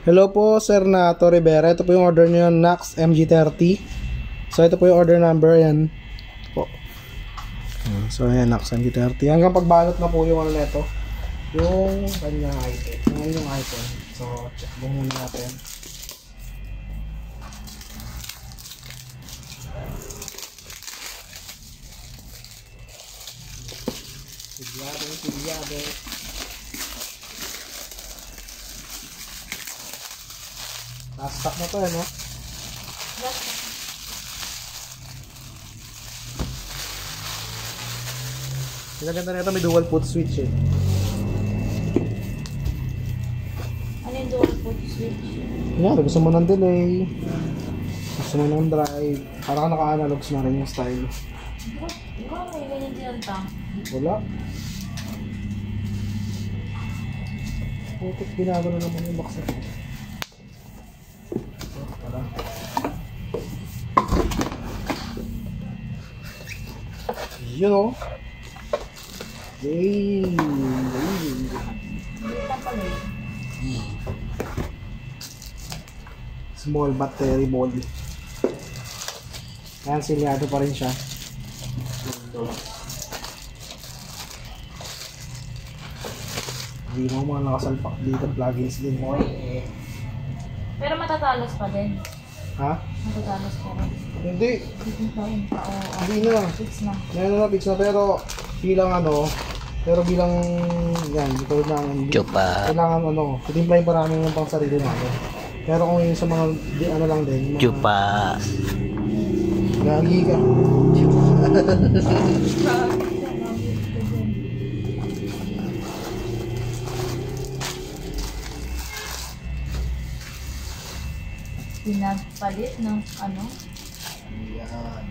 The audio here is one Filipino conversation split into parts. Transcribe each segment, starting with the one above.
Hello po, Sir Nato Rivera. Ito po yung order niyo, Nax MG30. So, ito po yung order number. Yan po. So, ayan, Nax MG30. Hanggang pagbalot na po yung ano neto. Yung kanyang item. Yung item. So, check mo muna natin. Silyado. Stock na to, ano? Pinaganda na ito, may dual foot switch eh. Ano yung dual foot switch? Yan, gusto mo ng delay. Gusto mo ng drive. Para ka naka-analogs na rin yung style. Ikaw, may ganyan din ang tank. Wala. Putik, ginagawa na naman yung box na ito. You know. Yay! Small battery body. Ayan, silyado pa rin siya. Hindi mo mga nakasalpak dito, plugins din mo. Pero matatalas pa din. Ha? Matatalas pa rin. Hindi. Hindi na. Fix na. Meron na fix na, pero bilang ano, yan, ito na kailangan ano, titimplahin pa namin yung pang sarili namin. Pero kung yung sa mga ano lang din, mga Chupa. gagi ka. Pinagpalit ng ano? Yan.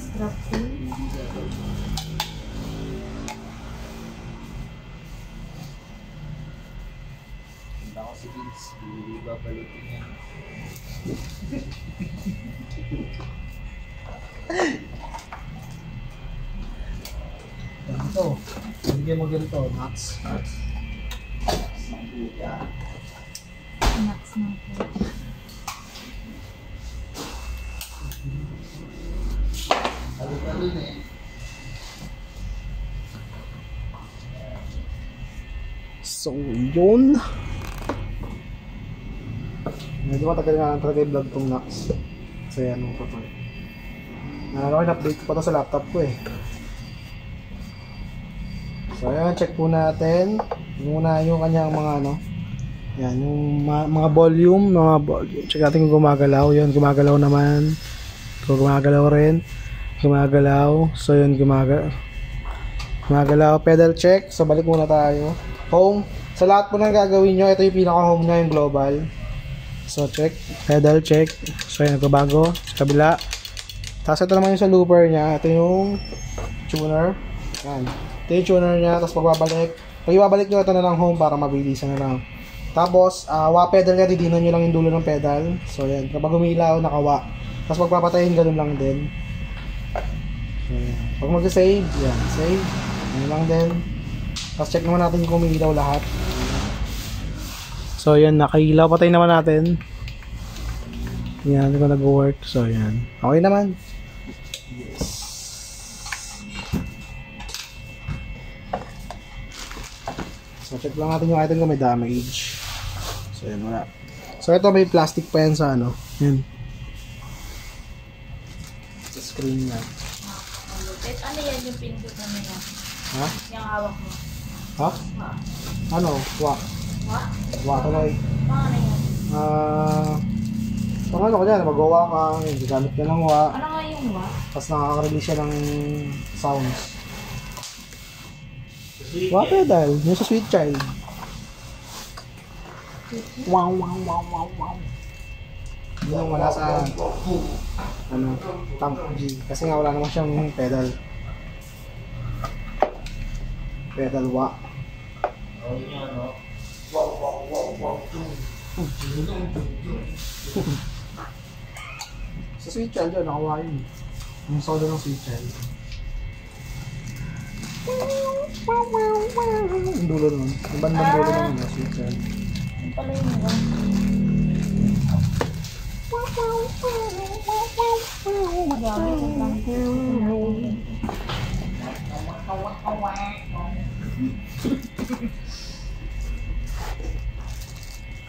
Strap pin. Hindi ako si Vince, hindi babalitin niya. Ito. Bigyan mo ganito, nuts. Nuts na po. Talo-talo na eh. So, yun. Medyo matagal nga talaga yung vlog tong Nax. Kasi ano pa to eh. In-update ko pa to sa laptop ko eh. So, ayan, check po natin. Muna yung kanyang mga ano. Yan, yung mga volume. Check natin kung gumagalaw. Yun, gumagalaw naman. Kung gumagalaw rin. Gumagalaw. So, yun, gumagalaw. Pedal check. So, balik muna tayo. Home. Sa lahat po ng gagawin nyo, ito yung pinaka-home na yung global. So, check. Pedal check. So, yan, nagbabago. Sa kabila. Tapos, ito naman yung sa looper nya. Ito yung tuner. Yan. Ito yung tuner nya. Tapos, pag ibabalik nyo, ito na lang home para mabilisan na lang. Tapos, wa pedal nya, didinan nyo lang yung dulo ng pedal. So, yan. Kapag umilaw, nakawa. Tapos, pagpapatayin, ganun lang din. So, yan. Pag mag-save, yan. Save. Ganun lang din. Tapos, check naman natin kung umilaw lahat. So, yan. Nakailaw. Patayin naman natin. Yan. Hindi ko nag-work. So, yan. Okay naman. Yes. So, check lang natin yung item kung may damage. So, yan. Wala. So, ito may plastic pa yan sa ano. Yan. Sa screen niya. Ano yan yung pindot na yan? Ha? Yung hawak mo? Ha? Ha? Ano? Wa. Wa? Wa tuloy. Paano yan? Pang ano ko dyan, magawa ka, gagamit ka ng wa. Ano nga yung wa? Tapos nakaka-release siya ng sounds. Wa pedal, yung sa Sweet Child. Wow, wow, wow, wow, wow. Yung wala sa ano, tank G. Kasi nga wala naman siyang pedal. Pedal wa. Oh, yun ano. Sa Sweet Child yun, nakawa yun. Yung solo ng Sweet Child. Yung dulo nun. Yung bandang dulo nun, Sweet Child. pala yun. Gamit ang lang.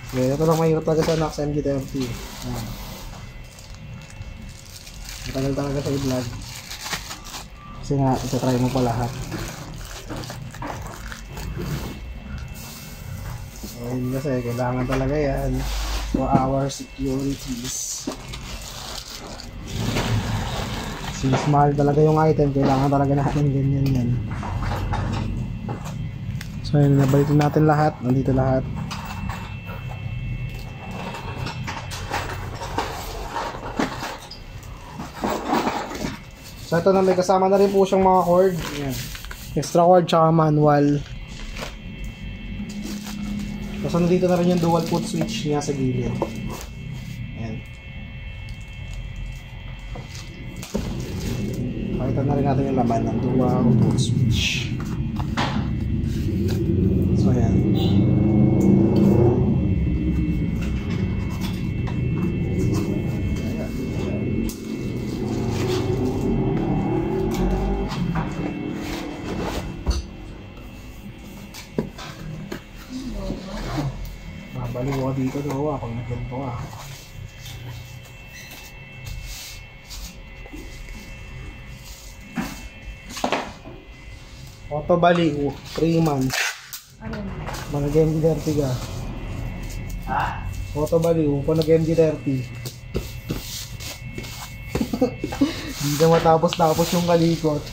Okay, ito lang mahirap talaga sa Nox MG30. Ayan. Matagal talaga sa i-vlog. Kasi nga, itatry mo pa lahat. Ayun kasi, kailangan talaga yan for our securities. Since mahal talaga yung item, kailangan talaga natin ganyan yan. So yun, nabalitin natin lahat. Nandito lahat. So ito na, may kasama na rin po siyang mga cord. Ayan. Extra cord tsaka manual. Tapos nandito na rin yung dual put switch niya sa gilid. Ayan. Pakita na rin natin yung laman ng dual put switch. So ayan. Baliw ka dito daw pag nagganto ka. Auto baliw, 3 months. Ano? Pag nag-MD30 ka. Ha? Auto baliw, pag nag-MD30. Hindi na matapos-tapos yung kalikot.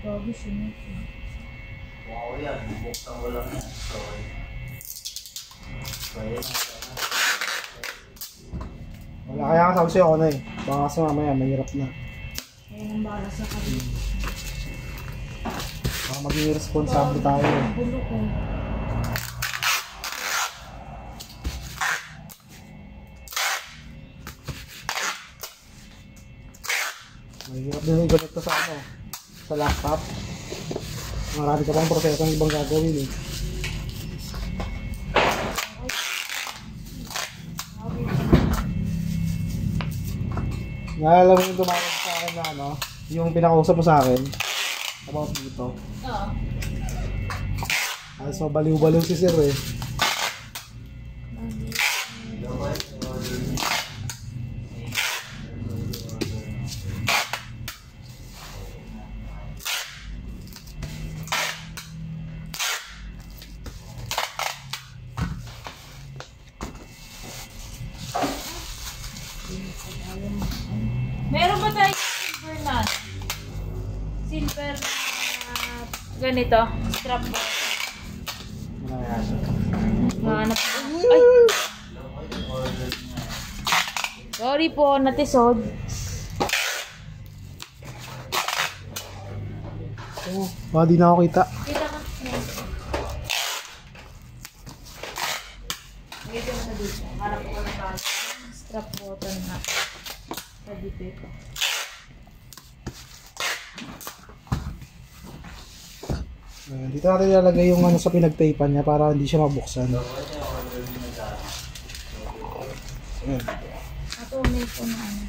Bago siya. Wow yan, buksan ko lang yan. Sorry. Sorry. Wala, kaya nga sabi sa'yo ako na eh. Baka kasi mamaya mahirap na. Kaya nang bala sa kanila. Baka maging responsable tayo. Bulo ko. Mahirap din yung ganito sa ano. Sa laptop. Marami ka pang proseso ng ibang gagawin eh. Naalala mo yung tumawag sa akin na ano, yung pinakausap mo sa akin about dito. Oo. Alas mabaliw-baliw si sir eh. Meron ba tayo silver na? Silver na ganito, strap mo. Mahanap ko. Ay! Sorry po, natisod. Oh, baka di na ako kita. Kita ka. Medyo na dito. Harap ko na tayo. Strap button na. Ready dito. Dito natin ilalagay yung ano sa pinagtaypan niya para hindi siya mabuksan. Ayan. Ato, may po na ano.